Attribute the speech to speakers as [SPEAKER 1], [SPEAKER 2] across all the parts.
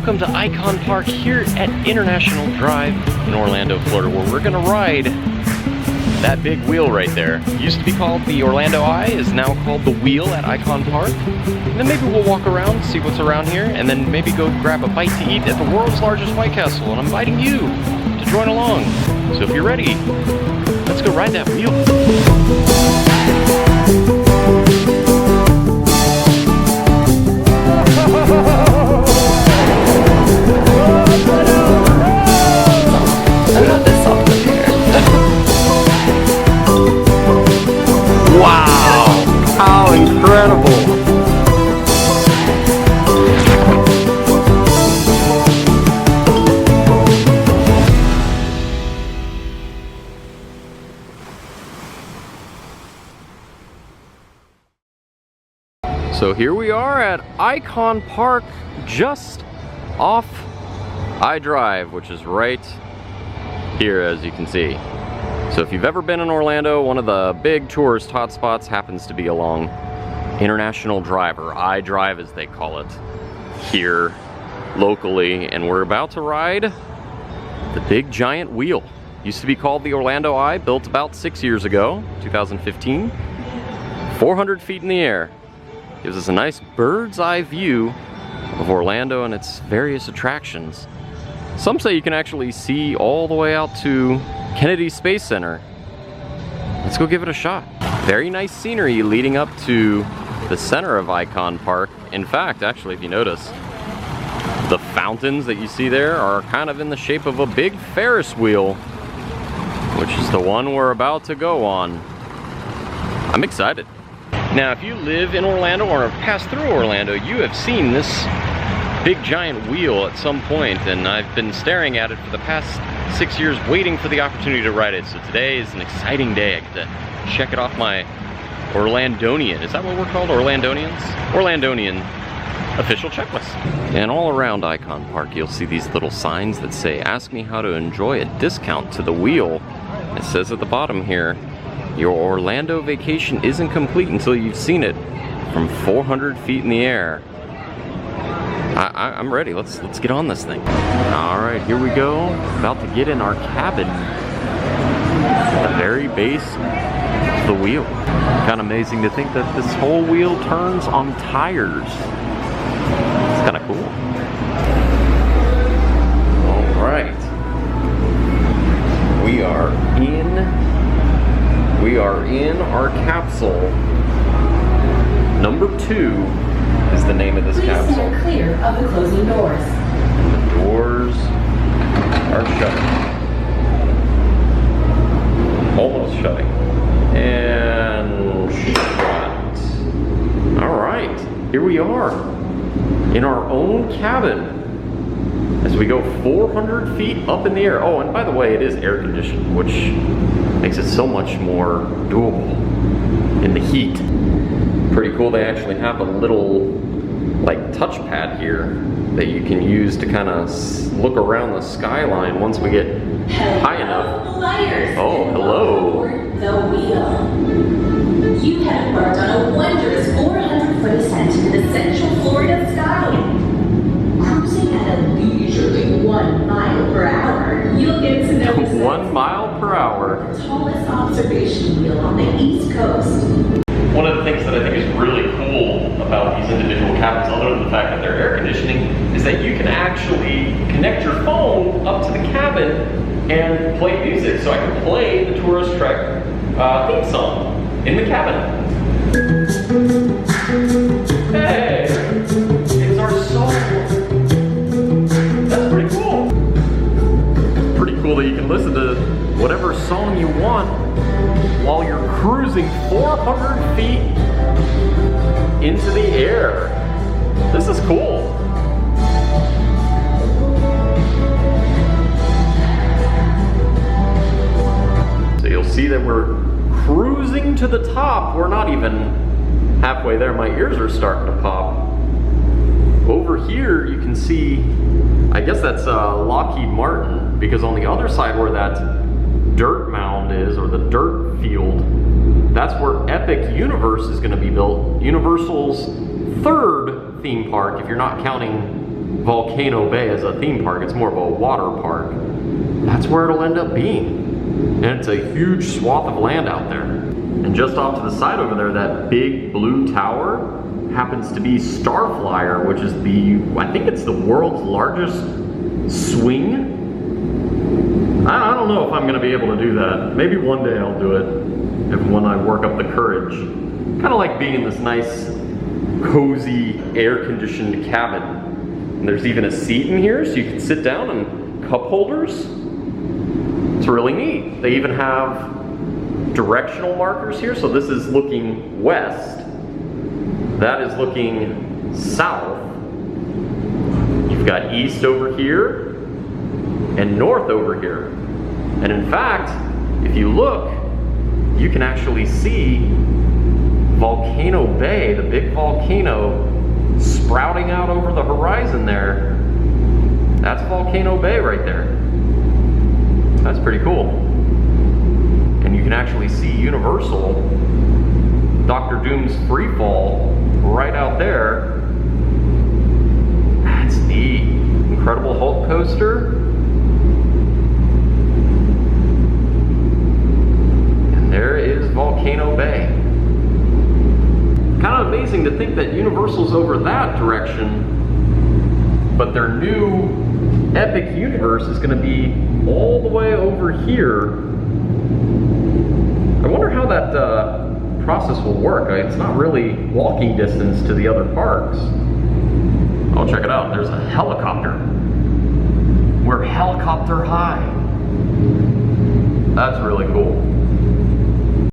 [SPEAKER 1] welcome to Icon Park here at International Drive in Orlando, Florida, where we're gonna ride that big wheel right there. It used to be called the Orlando Eye, is now called the Wheel at Icon Park. And then maybe we'll walk around, see what's around here, and then maybe go grab a bite to eat at the world's largest White Castle. And I'm inviting you to join along. So if you're ready, let's go ride that wheel. Wow! How incredible! So here we are at Icon Park, just off I-Drive, which is right here, as you can see. So if you've ever been in Orlando, one of the big tourist hotspots happens to be along International Drive, or I-Drive as they call it, here locally. And we're about to ride the big giant wheel. Used to be called the Orlando Eye, built about 6 years ago, 2015. 400 feet in the air. Gives us a nice bird's eye view of Orlando and its various attractions. Some say you can actually see all the way out to Kennedy Space Center. Let's go give it a shot. Very nice scenery leading up to the center of Icon Park. In fact, actually, if you notice, the fountains that you see there are kind of in the shape of a big Ferris wheel, which is the one we're about to go on. I'm excited. Now, if you live in Orlando or have passed through Orlando, you have seen this big giant wheel at some point, and I've been staring at it for the past 6 years, waiting for the opportunity to ride it. So today is an exciting day. I get to check it off my Orlandonian. Is that what we're called? Orlandonians? Orlandonian official checklist. And all around Icon Park, you'll see these little signs that say, "Ask me how to enjoy a discount to the wheel." It says at the bottom here, your Orlando vacation isn't complete until you've seen it from 400 feet in the air. I'm ready. Let's get on this thing. All right, here we go. About to get in our cabin at the very base of the wheel. Kind of amazing to think that this whole wheel turns on tires. It's kind of cool. All right, we are in our capsule. Number 2 is the name of this capsule.
[SPEAKER 2] Please stand clear of the closing doors.
[SPEAKER 1] And the doors are shutting. Almost shutting. And shut. All right, here we are in our own cabin as we go 400 feet up in the air. Oh, and by the way, it is air conditioned, which makes it so much more doable in the heat. Pretty cool. They actually have a little like touchpad here that you can use to kind of look around the skyline once we get high enough.
[SPEAKER 2] Flyers.
[SPEAKER 1] Oh, hello.
[SPEAKER 2] The wheel. You have embarked on a wondrous 400-foot ascent into the central Florida sky. Cruising at a leisurely 1 mile per hour, you'll get to know
[SPEAKER 1] 1 mile per hour.
[SPEAKER 2] The tallest observation wheel on the East Coast.
[SPEAKER 1] One of the things that I think is really cool about these individual cabins, other than the fact that they're air conditioning, is that you can actually connect your phone up to the cabin and play music. So I can play the Tourist Trek theme song in the cabin. Hey, it's our song. That's pretty cool. Pretty cool that you can listen to whatever song you want while you're cruising 400 feet into the air. This is cool. So you'll see that we're cruising to the top. We're not even halfway there. My ears are starting to pop. Over here you can see, I guess that's Lockheed Martin, because on the other side where that dirt mound is, or the dirt field, that's where Epic Universe is going to be built. Universal's 3rd theme park, if you're not counting Volcano Bay as a theme park. It's more of a water park. That's where it'll end up being. And it's a huge swath of land out there. And just off to the side over there, that big blue tower happens to be Starflyer, which is I think it's the world's largest swing. I don't know if I'm gonna be able to do that. Maybe one day I'll do it, when I work up the courage. Kind of like being in this nice, cozy, air-conditioned cabin. And there's even a seat in here, so you can sit down, and cup holders. It's really neat. They even have directional markers here, so this is looking west. That is looking south. You've got east over here and north over here. And in fact, if you look, you can actually see Volcano Bay, the big volcano sprouting out over the horizon there. That's Volcano Bay right there. That's pretty cool. And you can actually see Universal, Dr. Doom's Freefall, right out there. That's the Incredible Hulk coaster. And there is Volcano Bay. Kind of amazing to think that Universal's over that direction, but their new Epic Universe is going to be all the way over here. I wonder how that process will work. It's not really walking distance to the other parks. Oh, check it out. There's a helicopter. We're helicopter high. That's really cool.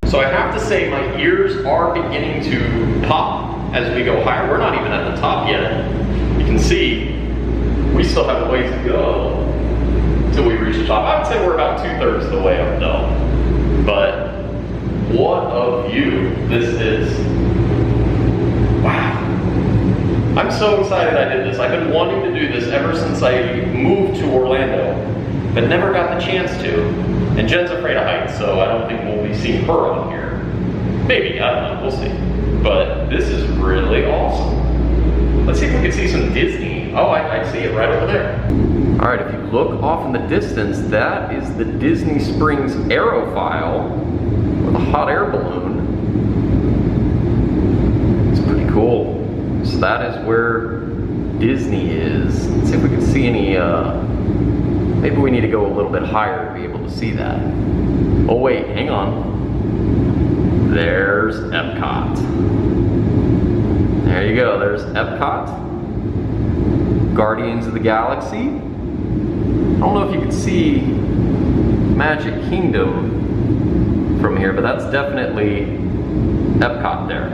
[SPEAKER 1] So I have to say my ears are beginning to pop as we go higher. We're not even at the top yet. You can see we still have a ways to go until we reach the top. I would say we're about 2/3 of the way up though. But what a view this is. Wow. I'm so excited I did this. I've been wanting to do this ever since I moved to Orlando, but never got the chance to. And Jen's afraid of heights, so I don't think we'll be seeing her on here. Maybe, I don't know, we'll see. But this is really awesome. Let's see if we can see some Disney. Oh, I see it right over there. All right, if you look off in the distance, that is the Disney Springs aerofoil with a hot air balloon. It's pretty cool. So that is where Disney is. Let's see if we can see any, maybe we need to go a little bit higher to be able to see that. Oh wait, hang on. There's Epcot. There you go, there's Epcot. Guardians of the Galaxy. I don't know if you can see Magic Kingdom from here, but that's definitely Epcot there.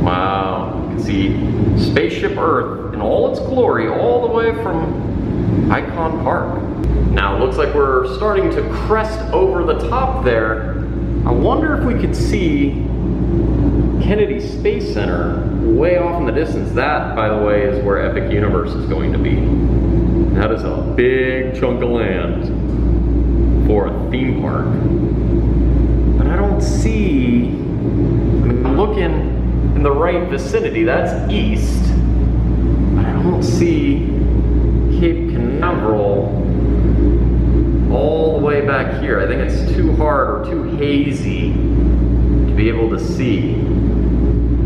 [SPEAKER 1] Wow, you can see Spaceship Earth in all its glory, all the way from Icon Park. Now it looks like we're starting to crest over the top there. I wonder if we could see Kennedy Space Center way off in the distance. That, by the way, is where Epic Universe is going to be. That is a big chunk of land for a theme park. But I don't see, I'm looking in the right vicinity, that's east. But I don't see Cape Canaveral all the way back here. I think it's too hard or too hazy to be able to see.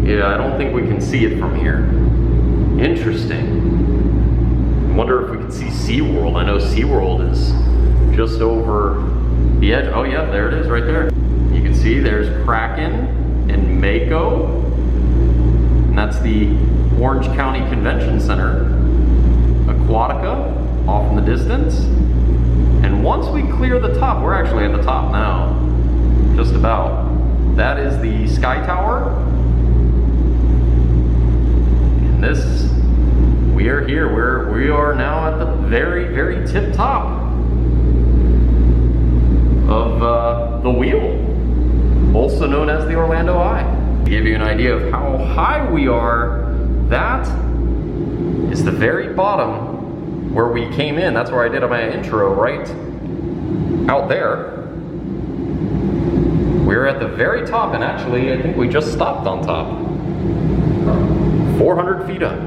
[SPEAKER 1] Yeah, I don't think we can see it from here. Interesting. I wonder if we can see SeaWorld. I know SeaWorld is just over the edge. Oh yeah, there it is right there. You can see there's Kraken and Mako. And that's the Orange County Convention Center. Aquatica off in the distance. And once we clear the top, we're actually at the top now. Just about. That is the Sky Tower. And this, we are here. We are now at the very, very tip top of the wheel, also known as the Orlando Eye. To give you an idea of how high we are, that is the very bottom where we came in. That's where I did my intro, right out there. We're at the very top, and actually I think we just stopped on top. 400 feet up.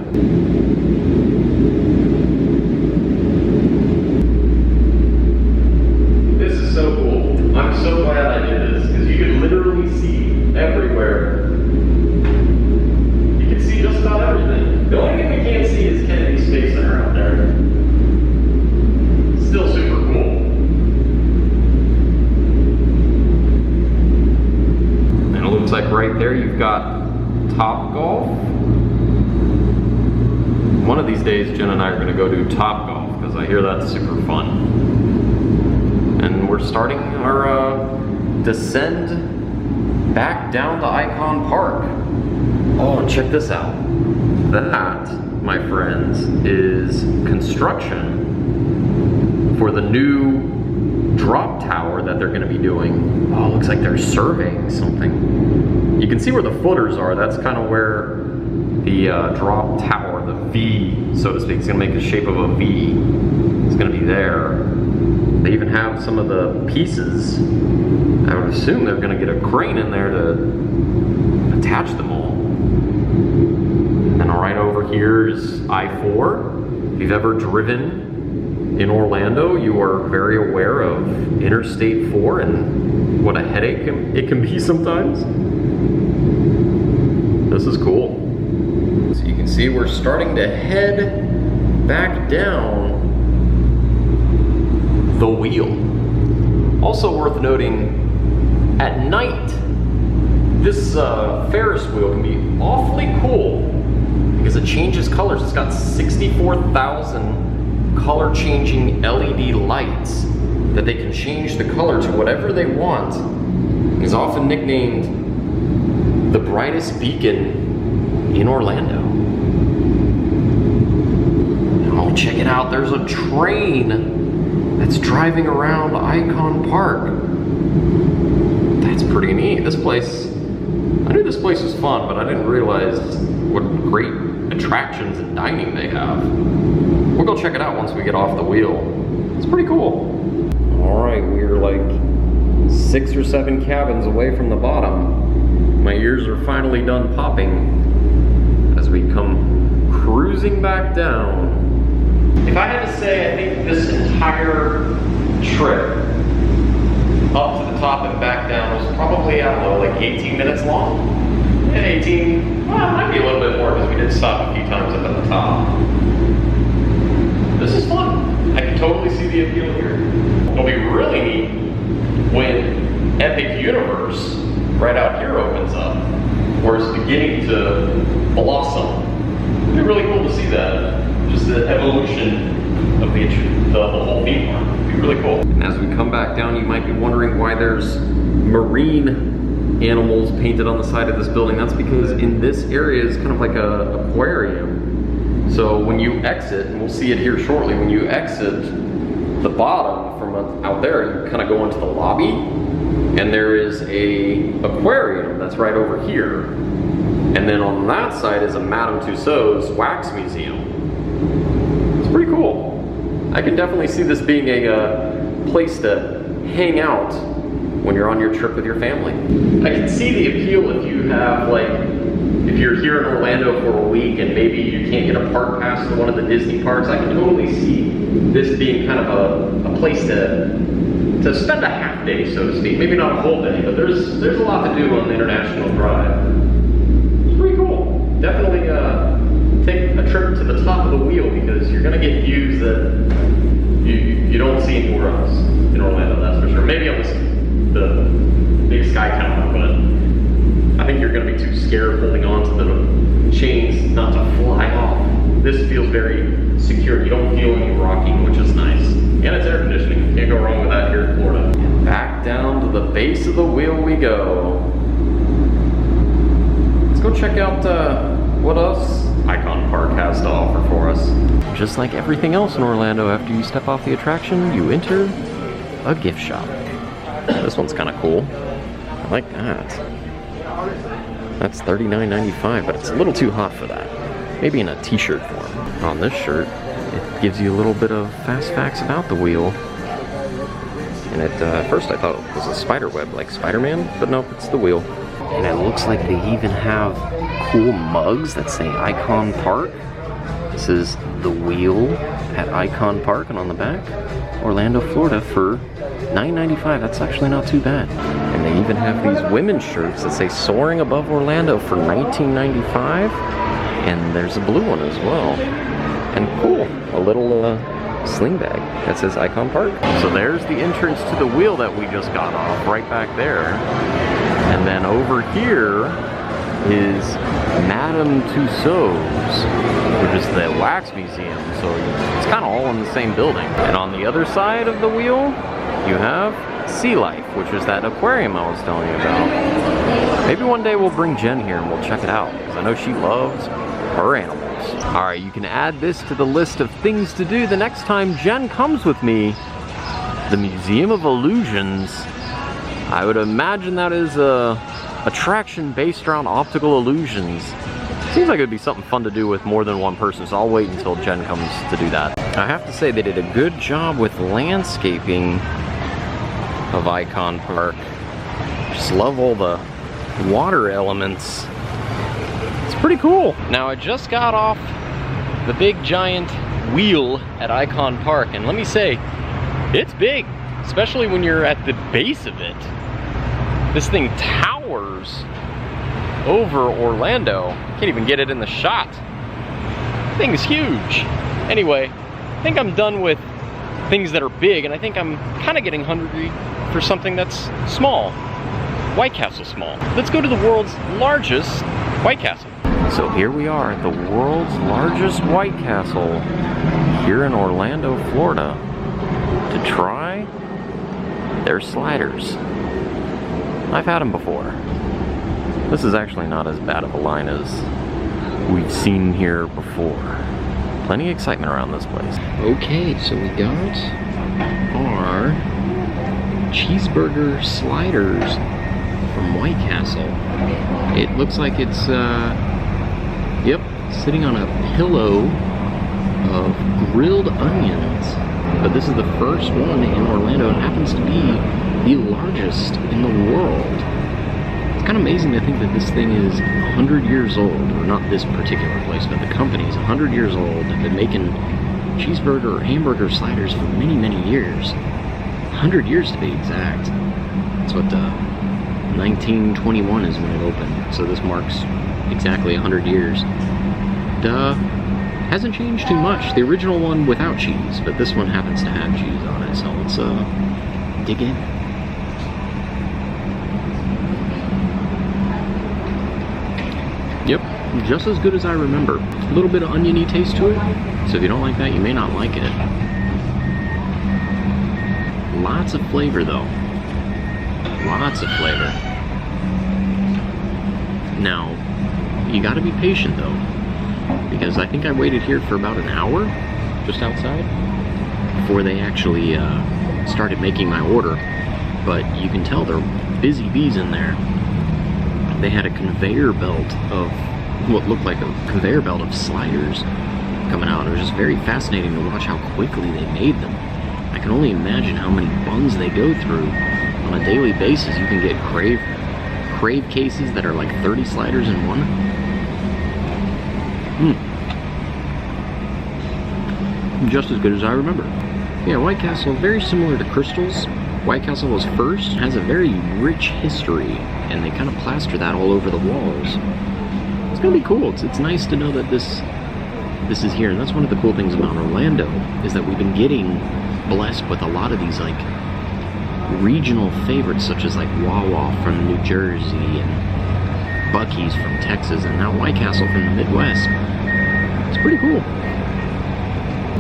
[SPEAKER 1] This is so cool. I'm so glad I did this, because you can literally see everywhere. You can see just about everything. The only thing we can't see is Kennedy Space Center out there. Still super cool. And it looks like right there you've got Top Golf. One of these days, Jen and I are going to go do Top Golf because I hear that's super fun. And we're starting our descend back down to Icon Park. Oh, and check this out. That, my friends, is construction for the new drop tower that they're going to be doing. Oh, it looks like they're surveying something. You can see where the footers are. That's kind of where the drop tower, the V, so to speak, is going to make the shape of a V. It's going to be there. They even have some of the pieces. I would assume they're going to get a crane in there to attach them all. And right over here is I-4. If you've ever driven in Orlando, you are very aware of Interstate 4 and what a headache it can be sometimes. This is cool. So you can see we're starting to head back down the wheel. Also worth noting, at night, this Ferris wheel can be awfully cool because it changes colors. It's got 64,000 color changing LED lights that they can change the color to whatever they want. It's often nicknamed the brightest beacon in Orlando. Oh, check it out. There's a train that's driving around Icon Park. That's pretty neat. This place, I knew this place was fun, but I didn't realize what great attractions and dining they have. We'll go check it out once we get off the wheel. It's pretty cool. All right, we're like 6 or 7 cabins away from the bottom. My ears are finally done popping as we come cruising back down. If I had to say, I think this entire trip up to the top and back down was probably, I don't know, like 18 minutes long? And 18, well, it might be a little bit more because we did stop a few times up at the top. This is fun. I can totally see the appeal here. It'll be really neat when Epic Universe right out here opens up, where it's beginning to blossom. It'd be really cool to see that. Just the evolution of the whole theme park. It'd be really cool. And as we come back down, you might be wondering why there's marine animals painted on the side of this building. That's because in this area is kind of like a aquarium. So when you exit, and we'll see it here shortly, when you exit the bottom from out there, you kind of go into the lobby, and there is a aquarium that's right over here. And then on that side is a Madame Tussauds wax museum. It's pretty cool. I can definitely see this being a place to hang out when you're on your trip with your family. I can see the appeal if you have, like, if you're here in Orlando for a week and maybe you can't get a park pass to one of the Disney parks. I can totally see this being kind of a place to spend a half day, so to speak. Maybe not a whole day, but there's a lot to do on the International Drive. It's pretty cool. Definitely take a trip to the top of the wheel because you're going to get views that you don't see anywhere else in Orlando, that's for sure. Maybe on the big sky tower, but I think you're going to be too scared holding on to the chains not to fly off. This feels very secure. You don't feel any rocking, which is nice. And it's air conditioning. Can't go wrong with that here in Florida. And back down to the base of the wheel we go. Let's go check out what else Icon Park has to offer for us. Just like everything else in Orlando, after you step off the attraction, you enter a gift shop. This one's kind of cool. I like that. That's $39.95, but it's a little too hot for that. Maybe in a t-shirt form. On this shirt, it gives you a little bit of fast facts about the wheel. And at first I thought it was a spider web like Spider-Man, but nope, it's the wheel. And it looks like they even have cool mugs that say Icon Park. This is the wheel at Icon Park, and on the back, Orlando, Florida for $9.95. That's actually not too bad. And they even have these women's shirts that say Soaring Above Orlando for $19.95. And there's a blue one as well. And cool, a little sling bag that says Icon Park. So there's the entrance to the wheel that we just got off, right back there. And then over here is Madame Tussauds, which is the wax museum. So it's kind of all in the same building. And on the other side of the wheel, you have Sea Life, which is that aquarium I was telling you about. Maybe one day we'll bring Jen here and we'll check it out, because I know she loves her animals. All right, you can add this to the list of things to do the next time Jen comes with me. The Museum of Illusions. I would imagine that is a attraction based around optical illusions. Seems like it would be something fun to do with more than one person, so I'll wait until Jen comes to do that. I have to say they did a good job with landscaping of Icon Park. Just love all the water elements. It's pretty cool. Now I just got off the big giant wheel at Icon Park, and let me say, it's big, especially when you're at the base of it. This thing towers over Orlando. Can't even get it in the shot. Thing's huge. Anyway, I think I'm done with things that are big, and I think I'm kind of getting hungry for something that's small. White Castle small. Let's go to the world's largest White Castle. So here we are at the world's largest White Castle here in Orlando, Florida, to try their sliders. I've had them before. This is actually not as bad of a line as we've seen here before. Plenty of excitement around this place. Okay, so we got our cheeseburger sliders from White Castle. It looks like it's, yep, sitting on a pillow of grilled onions. But this is the first one in Orlando and happens to be the largest in the world. It's kind of amazing to think that this thing is 100 years old, or not this particular place, but the company's 100 years old. They've been making cheeseburger or hamburger sliders for many, many years. 100 years to be exact. That's what 1921 is when it opened, so this marks exactly 100 years. Hasn't changed too much. The original one without cheese, but this one happens to have cheese on it, so let's dig in. Yep, just as good as I remember. A little bit of oniony taste to it, so if you don't like that, you may not like it. Lots of flavor though. Lots of flavor. Now, you gotta be patient though, because I think I waited here for about an hour, just outside, before they actually started making my order. But you can tell they're busy bees in there. They had a conveyor belt of what looked like a conveyor belt of sliders coming out. It was just very fascinating to watch how quickly they made them. I can only imagine how many buns they go through on a daily basis. You can get crave cases that are like 30 sliders in one. Just as good as I remember. Yeah, White Castle, very similar to Crystal's. White Castle was first, has a very rich history, and they kind of plaster that all over the walls. It's gonna be cool. It's nice to know that this is here, and that's one of the cool things about Orlando, is that we've been getting blessed with a lot of these like regional favorites, such as like Wawa from New Jersey and Buc-ee's from Texas, and now White Castle from the Midwest. It's pretty cool.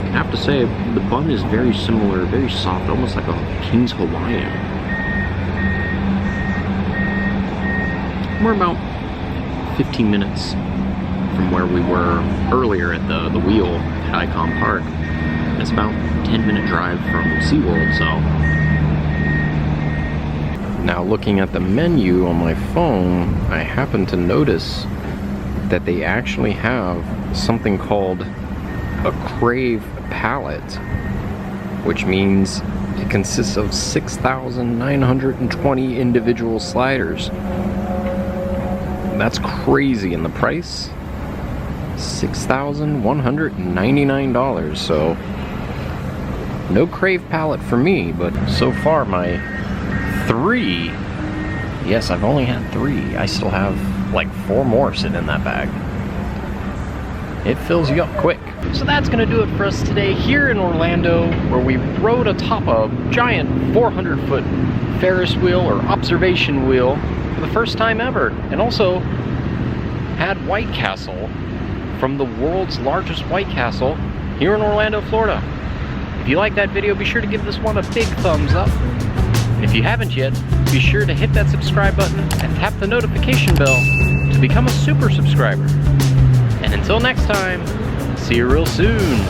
[SPEAKER 1] I have to say, the bun is very similar, very soft, almost like a King's Hawaiian. We're about 15 minutes from where we were earlier at the wheel at Icon Park. It's about a 10-minute drive from SeaWorld, so. Now looking at the menu on my phone, I happen to notice that they actually have something called a Crave palette, which means it consists of 6,920 individual sliders. That's crazy. And the price, $6,199. So no Crave palette for me, but so far my 3, yes, I've only had 3. I still have like 4 more sitting in that bag. It fills you up quick. So that's gonna do it for us today here in Orlando, where we rode atop a giant 400-foot Ferris wheel or observation wheel for the first time ever, and also had White Castle from the world's largest White Castle here in Orlando, Florida. If you like that video, be sure to give this one a big thumbs up. And if you haven't yet, be sure to hit that subscribe button and tap the notification bell to become a super subscriber. And until next time, see you real soon.